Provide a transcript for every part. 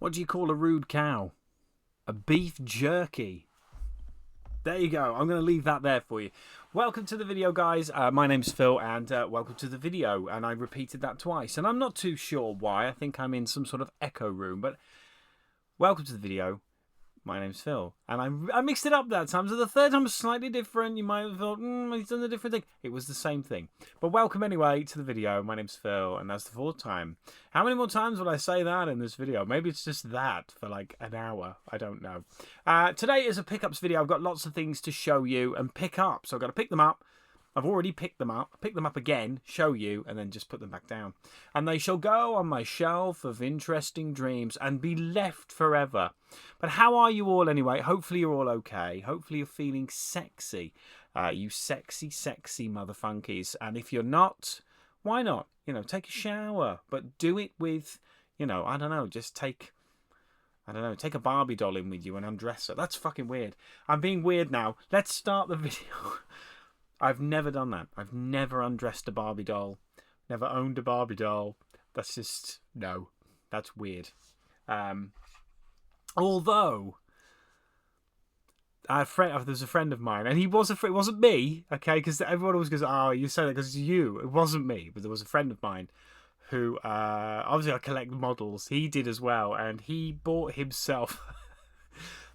What do you call a rude cow? A beef jerky. There you go. I'm going to leave that there for you. Welcome to the video, guys. My name's Phil, and welcome to the video. And I repeated that twice. And I'm not too sure why. I think I'm in some sort of echo room. But welcome to the video. My name's Phil. And I mixed it up that time. So the third time was slightly different. You might have thought, he's done a different thing. It was the same thing. But welcome anyway to the video. My name's Phil, and that's the fourth time. How many more times will I say that in this video? Maybe it's just that for like an hour. I don't know. Today is a pickups video. I've got lots of things to show you and pick up. So I've got to pick them up. I've already picked them up again, show you, and then just put them back down. And they shall go on my shelf of interesting dreams and be left forever. But how are you all anyway? Hopefully you're all okay. Hopefully you're feeling sexy. You sexy, sexy motherfunkies. And if you're not, why not? You know, take a shower. But do it with, you know, I don't know, just take a Barbie doll in with you and undress her. That's fucking weird. I'm being weird now. Let's start the video. I've never done that. I've never undressed a Barbie doll. Never owned a Barbie doll. That's just, no. That's weird. Although, there's a friend of mine, and it wasn't me, okay? Because everyone always goes, oh, you say that because it's you. It wasn't me, but there was a friend of mine who, obviously I collect models. He did as well, and he bought himself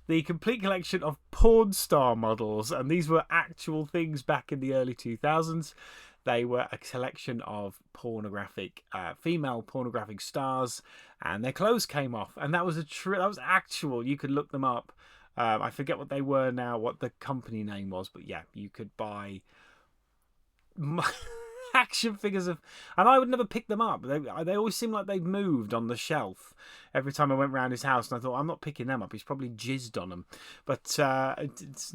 the complete collection of porn star models, and these were actual things back in the early 2000s. They were a collection of pornographic, female pornographic stars, and their clothes came off, and that was that was actual. You could look them up. I forget what they were now, what the company name was, but yeah, you could buy action figures of, and I would never pick them up. They always seemed like they'd moved on the shelf every time I went round his house, and I thought, I'm not picking them up. He's probably jizzed on them. But it's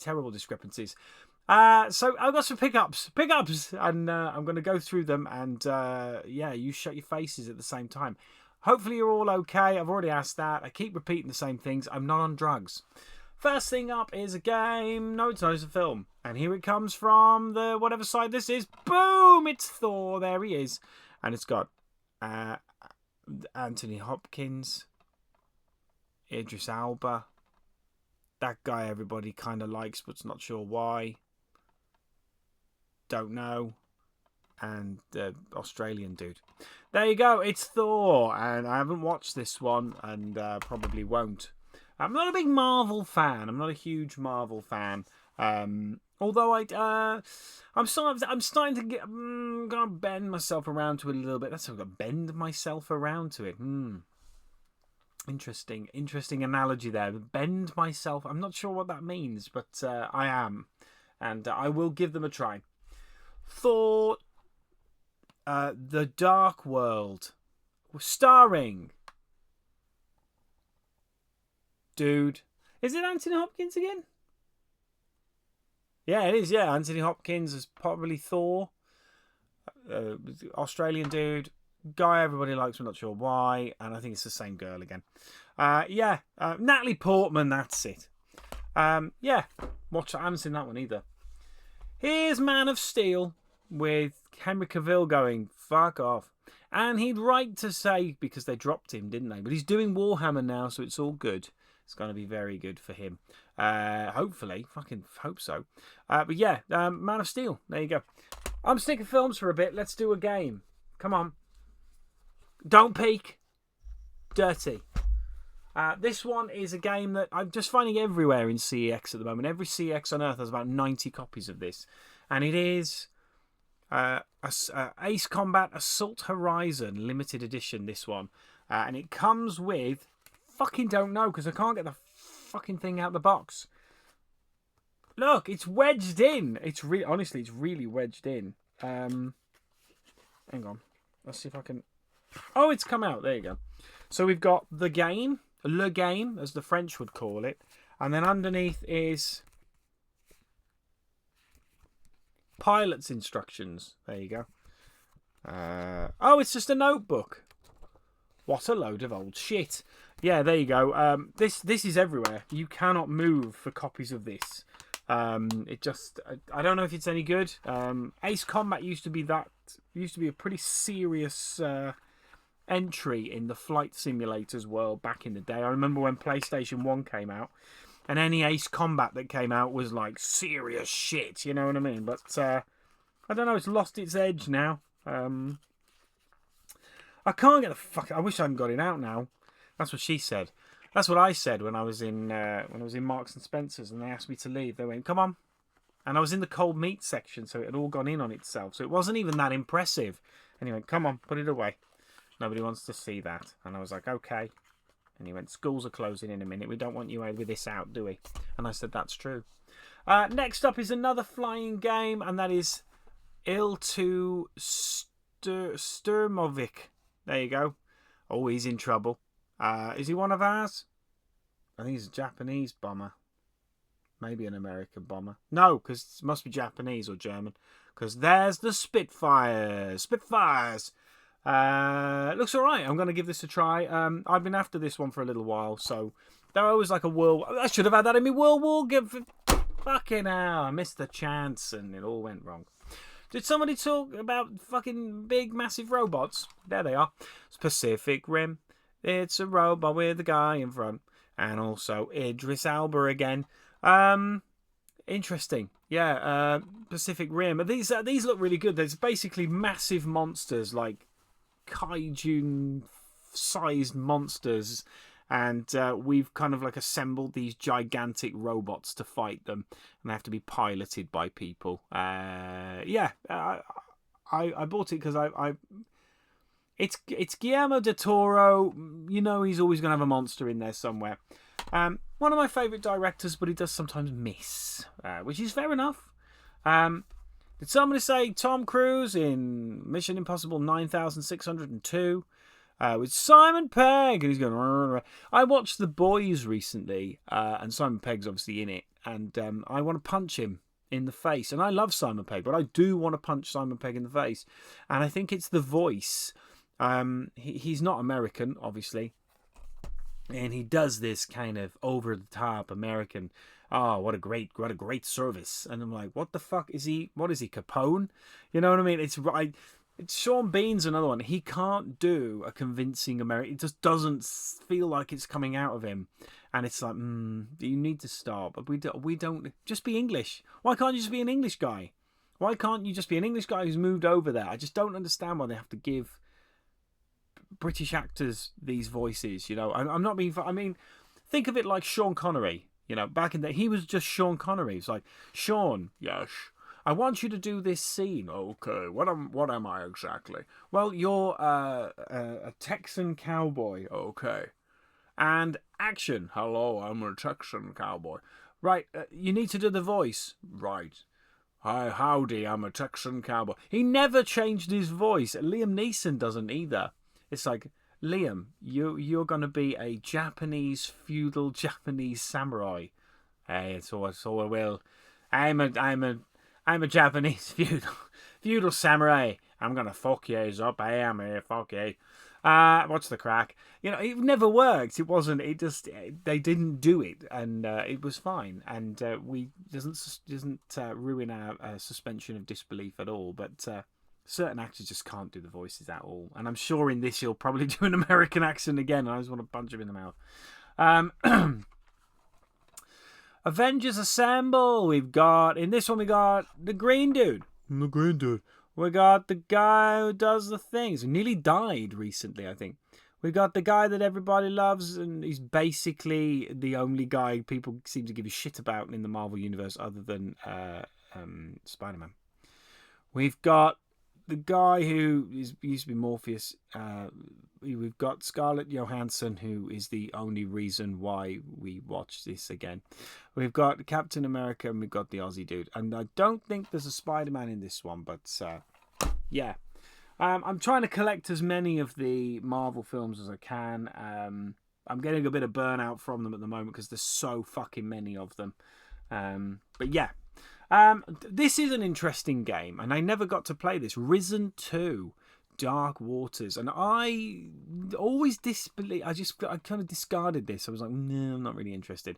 terrible discrepancies. So I've got some pickups, and I'm going to go through them, and yeah, you shut your faces at the same time. Hopefully you're all okay. I've already asked that. I keep repeating the same things. I'm not on drugs. First thing up is a game. No, it's not. It's a film. And here it comes from the whatever side this is. Boom! It's Thor. There he is. And it's got Anthony Hopkins, Idris Elba, that guy everybody kind of likes but's not sure why. Don't know. And the Australian dude. There you go. It's Thor. And I haven't watched this one, and probably won't. I'm not a big Marvel fan. I'm not a huge Marvel fan. Although I'm starting to get, gonna bend myself around to it a little bit. That's what I've got, bend myself around to it. Interesting analogy there. Bend myself. I'm not sure what that means, but I am, and I will give them a try. Thor, The Dark World, starring. Dude, is it Anthony Hopkins again? Yeah, it is. Yeah, Anthony Hopkins is probably Thor. Australian dude, guy everybody likes. We're not sure why, and I think it's the same girl again. Yeah, Natalie Portman. That's it. Yeah, watch. I haven't seen that one either. Here's Man of Steel with Henry Cavill going fuck off, and he'd right to say because they dropped him, didn't they? But he's doing Warhammer now, so it's all good. It's going to be very good for him. Hopefully. Fucking hope so. But yeah, Man of Steel. There you go. I'm sticking films for a bit. Let's do a game. Come on. Don't peek. Dirty. This one is a game that I'm just finding everywhere in CEX at the moment. Every CEX on Earth has about 90 copies of this. And it is Ace Combat Assault Horizon Limited Edition, this one. And it comes with... Fucking don't know because I can't get the fucking thing out of the box. Look, it's wedged in. Honestly, it's really wedged in. Hang on. Let's see if I can... Oh, it's come out. There you go. So we've got the game, Le Game, as the French would call it. And then underneath is pilot's instructions. There you go. Oh, it's just a notebook. What a load of old shit. Yeah, there you go. This is everywhere. You cannot move for copies of this. It just, I don't know if it's any good. Ace Combat used to be a pretty serious entry in the flight simulators world back in the day. I remember when PlayStation 1 came out, and any Ace Combat that came out was like serious shit, you know what I mean? But I don't know, it's lost its edge now. I can't get the fuck. I wish I hadn't got it out now. That's what she said. That's what I said when I was in Marks and Spencer's, and they asked me to leave. They went, "Come on," and I was in the cold meat section, so it had all gone in on itself. So it wasn't even that impressive. And he went, "Come on, put it away. Nobody wants to see that." And I was like, "Okay." And he went, "Schools are closing in a minute. We don't want you with this out, do we?" And I said, "That's true." Next up is another flying game, and that is Il-2 Sturmovik. There you go. Oh, he's in trouble. Is he one of ours? I think he's a Japanese bomber. Maybe an American bomber. No, because it must be Japanese or German. Because there's the Spitfires. Spitfires! It looks alright. I'm going to give this a try. I've been after this one for a little while, so they're always like a world... I should have had that in my World War. Fucking hell, I missed the chance and it all went wrong. Did somebody talk about fucking big, massive robots? There they are. It's Pacific Rim. It's a robot with a guy in front. And also Idris Elba again. Interesting. Yeah, Pacific Rim. These look really good. There's basically massive monsters, like kaiju-sized monsters. And we've kind of like assembled these gigantic robots to fight them, and they have to be piloted by people. I bought it because it's Guillermo del Toro. You know he's always going to have a monster in there somewhere. One of my favourite directors, but he does sometimes miss, which is fair enough. Did somebody say Tom Cruise in Mission Impossible 9602? With Simon Pegg, and he's going. I watched The Boys recently, and Simon Pegg's obviously in it, and I want to punch him in the face. And I love Simon Pegg, but I do want to punch Simon Pegg in the face. And I think it's the voice. He's not American, obviously, and he does this kind of over the top American. Oh, what a great service! And I'm like, what the fuck is he? What is he, Capone? You know what I mean? It's right. It's Sean Bean's another one. He can't do a convincing American. It just doesn't feel like it's coming out of him, and it's like, you need to stop. But we don't just be English. Why can't you just be an English guy? Why can't you just be an English guy who's moved over there? I just don't understand why they have to give British actors these voices. You know, I'm not being. I mean, think of it like Sean Connery. You know, back in the he was just Sean Connery. It's like, Sean, yes, I want you to do this scene. Okay, what am I exactly? Well, you're a Texan cowboy. Okay, and action. Hello, I'm a Texan cowboy. Right, you need to do the voice. Right. Hi, howdy, I'm a Texan cowboy. He never changed his voice. Liam Neeson doesn't either. It's like, Liam, you're gonna be a Japanese feudal Japanese samurai. Hey, it's all well. I'm a Japanese feudal samurai. I'm gonna fuck yous up. I am here. Fuck you. What's the crack? You know, it never worked. It wasn't. It just they didn't do it, and it was fine. And we doesn't ruin our suspension of disbelief at all. But certain actors just can't do the voices at all. And I'm sure in this he'll probably do an American accent again. I just want to punch him in the mouth. Avengers Assemble. In this one we got the green dude. The green dude. We got the guy who does the things. He nearly died recently, I think. We got the guy that everybody loves, and he's basically the only guy people seem to give a shit about in the Marvel Universe other than Spider-Man. We've got the guy who used to be Morpheus. We've got Scarlett Johansson, who is the only reason why we watch this again. We've got Captain America, and we've got the Aussie dude. And I don't think there's a Spider-Man in this one, but yeah. I'm trying to collect as many of the Marvel films as I can. I'm getting a bit of burnout from them at the moment because there's so fucking many of them. But yeah. This is an interesting game, and I never got to play this. Risen 2. Dark Waters, and I always disbelieve. I kind of discarded this. I was like, no, I'm not really interested.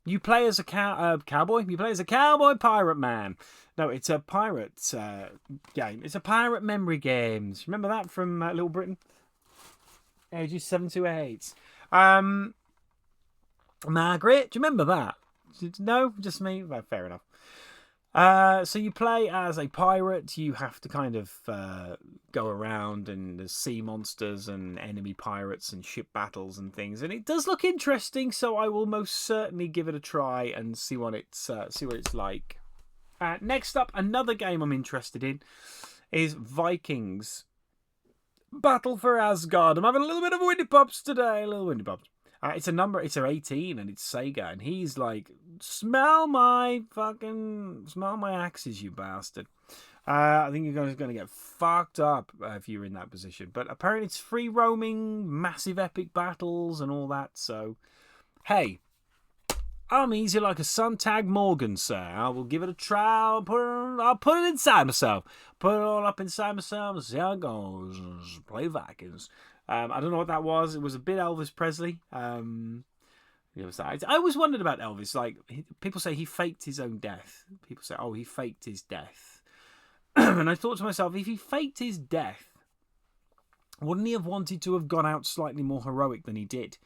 You play as a cowboy. You play as a cowboy pirate man. No, it's a pirate game. It's a pirate memory games. Remember that from Little Britain? Ages 7 to 8. Margaret, do you remember that? No, just me? Well, fair enough. So you play as a pirate. You have to kind of go around, and there's sea monsters and enemy pirates and ship battles and things. And it does look interesting, so I will most certainly give it a try and see what it's like. Next up, another game I'm interested in is Vikings Battle for Asgard. I'm having a little bit of Windy Pops today. A little Windy Pops. It's 18 and it's Sega, and he's like, smell my axes, you bastard. I think you're going to get fucked up if you're in that position. But apparently it's free roaming, massive epic battles and all that. So, hey, I'm easy like a Suntag Morgan, sir. I will give it a try. I'll put it inside myself. Put it all up inside myself and see how it goes. Play Vikings. I don't know what that was. It was a bit Elvis Presley. I always wondered about Elvis. Like, people say he faked his own death. People say, oh, he faked his death. And I thought to myself, if he faked his death, wouldn't he have wanted to have gone out slightly more heroic than he did,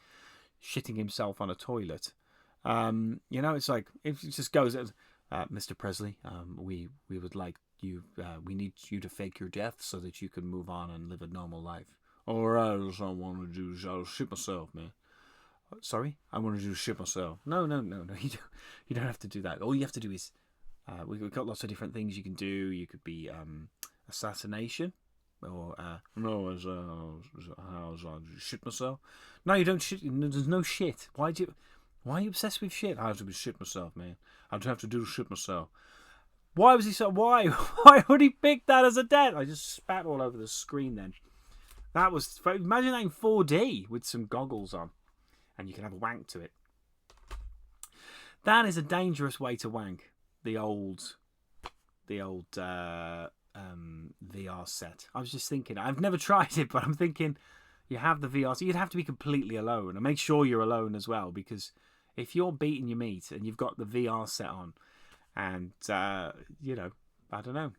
shitting himself on a toilet? It's like, if it just goes, Mr. Presley, we would like you, we need you to fake your death so that you can move on and live a normal life. Or else I want to do is I'll shit myself, man. Sorry? I want to do shit myself. No. You don't have to do that. All you have to do is, we've got lots of different things you can do. You could be assassination. Or, how's I shit myself? No, you don't shit. There's no shit. Why are you obsessed with shit? I have to be shit myself, man. I don't have to do shit myself. Why was he so... Why would he pick that as a death? I just spat all over the screen then. That was... Imagine that in 4D with some goggles on. And you can have a wank to it. That is a dangerous way to wank. The old VR set. I was just thinking... I've never tried it, but I'm thinking... You have the VR... So you'd have to be completely alone. And make sure you're alone as well. Because if you're beating your meat and you've got the VR set on... And, I don't know.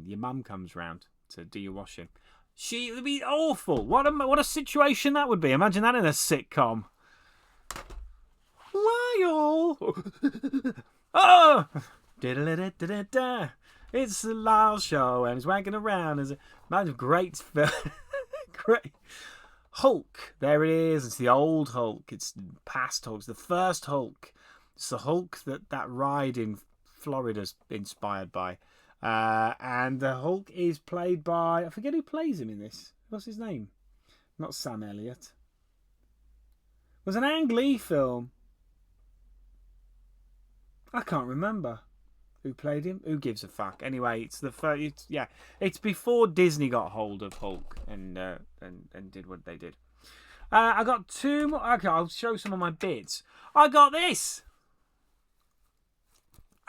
Your mum comes round to do your washing... It would be awful. What a situation that would be. Imagine that in a sitcom. Lyle. Oh! It's the Lyle Show, and he's wanking around. Imagine great Hulk. There it is. It's the old Hulk. It's past Hulk. It's the first Hulk. It's the Hulk that ride in Florida's inspired by. And the Hulk is played by... I forget who plays him in this. What's his name? Not Sam Elliott. It was an Ang Lee film. I can't remember who played him. Who gives a fuck? Anyway, it's the first... It's before Disney got hold of Hulk and did what they did. I got two more... Okay, I'll show some of my bits. I got this!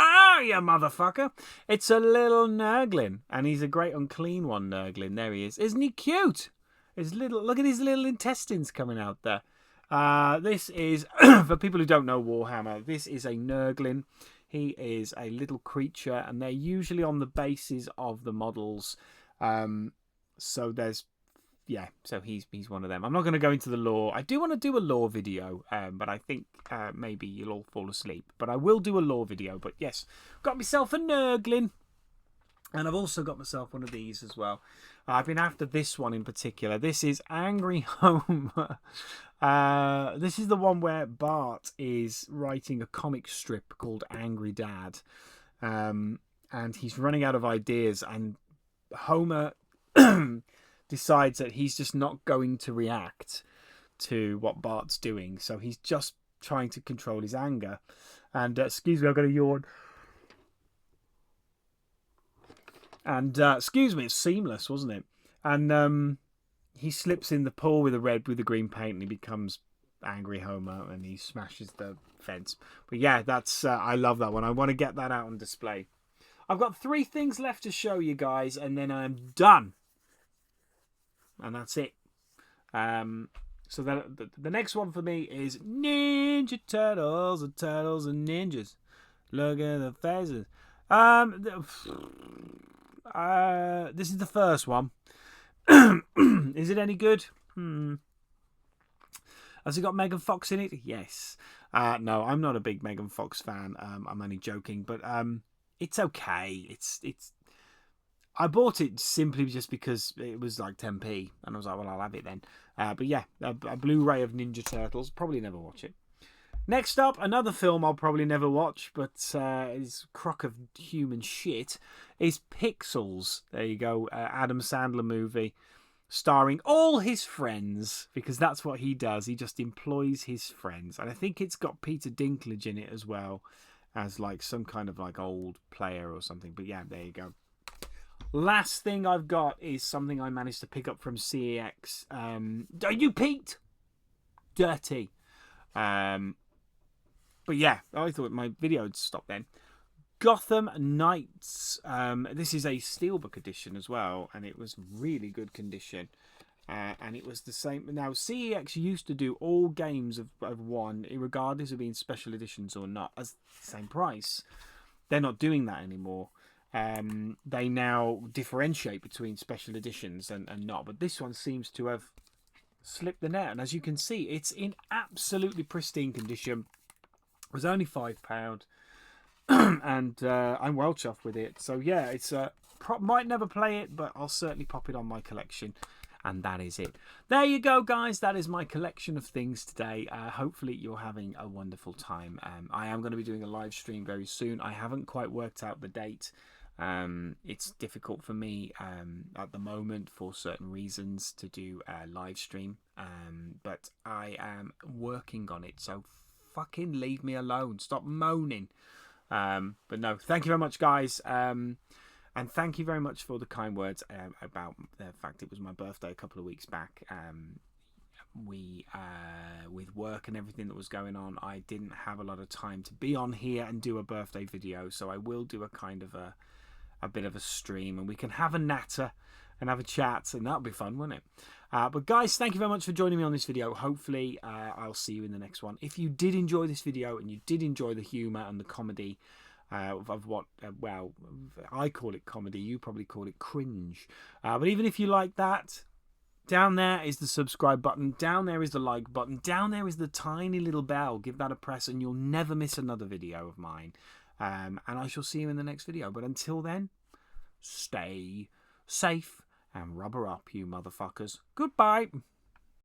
Ah, you motherfucker. It's a little Nurglin. And he's a great unclean one, Nurglin. There he is. Isn't he cute? Look at his little intestines coming out there. This is, for people who don't know Warhammer, this is a Nurglin. He is a little creature, and they're usually on the bases of the models. So he's one of them. I'm not going to go into the lore. I do want to do a lore video, but I think maybe you'll all fall asleep. But I will do a lore video. But yes, got myself a Nurglin. And I've also got myself one of these as well. I've been after this one in particular. This is Angry Homer. This is the one where Bart is writing a comic strip called Angry Dad. And he's running out of ideas. And Homer decides that he's just not going to react to what Bart's doing. So he's just trying to control his anger. And, excuse me, I've got a yawn. And, excuse me, it's seamless, wasn't it? And he slips in the pool with the green paint, and he becomes Angry Homer, and he smashes the fence. But yeah, that's I love that one. I want to get that out on display. I've got 3 things left to show you guys, and then I'm done. And that's it. So the next one for me is Ninja Turtles, and Turtles and Ninjas. Look at the faces. This is the first one. Is it any good? Has it got Megan Fox in it? Yes. No, I'm not a big Megan Fox fan. I'm only joking, but it's okay. It's. I bought it simply just because it was like 10p, and I was like, well, I'll have it then. But yeah, a Blu-ray of Ninja Turtles. Probably never watch it. Next up, another film I'll probably never watch, but is a crock of human shit, is Pixels. There you go, Adam Sandler movie, starring all his friends, because that's what he does. He just employs his friends. And I think it's got Peter Dinklage in it as well, as like some kind of like old player or something. But yeah, there you go. Last thing I've got is something I managed to pick up from CEX. Are you Pete? Dirty. But yeah, I thought my video would stop then. Gotham Knights. This is a Steelbook edition as well, and it was really good condition. And it was the same. Now, CEX used to do all games of one, regardless of being special editions or not, as the same price. They're not doing that anymore. They now differentiate between special editions and not. But this one seems to have slipped the net. And as you can see, it's in absolutely pristine condition. It was only £5, and I'm well chuffed with it. So yeah, it's might never play it, but I'll certainly pop it on my collection, and that is it. There you go, guys. That is my collection of things today. Hopefully you're having a wonderful time. I am going to be doing a live stream very soon. I haven't quite worked out the date. It's difficult for me at the moment for certain reasons to do a live stream, but I am working on it. So fucking leave me alone. Stop moaning. But no, thank you very much, guys. And thank you very much for the kind words about the fact it was my birthday a couple of weeks back. With work and everything that was going on, I didn't have a lot of time to be on here and do a birthday video. So I will do a kind of a bit of a stream, and we can have a natter and have a chat, and that'll be fun, won't it? But guys, thank you very much for joining me on this video. Hopefully I'll see you in the next one. If you did enjoy this video and you did enjoy the humour and the comedy of what, well, I call it comedy, you probably call it cringe. But even if you like that, down there is the subscribe button, down there is the like button, down there is the tiny little bell. Give that a press and you'll never miss another video of mine. And I shall see you in the next video. But until then, stay safe and rubber up, you motherfuckers. Goodbye.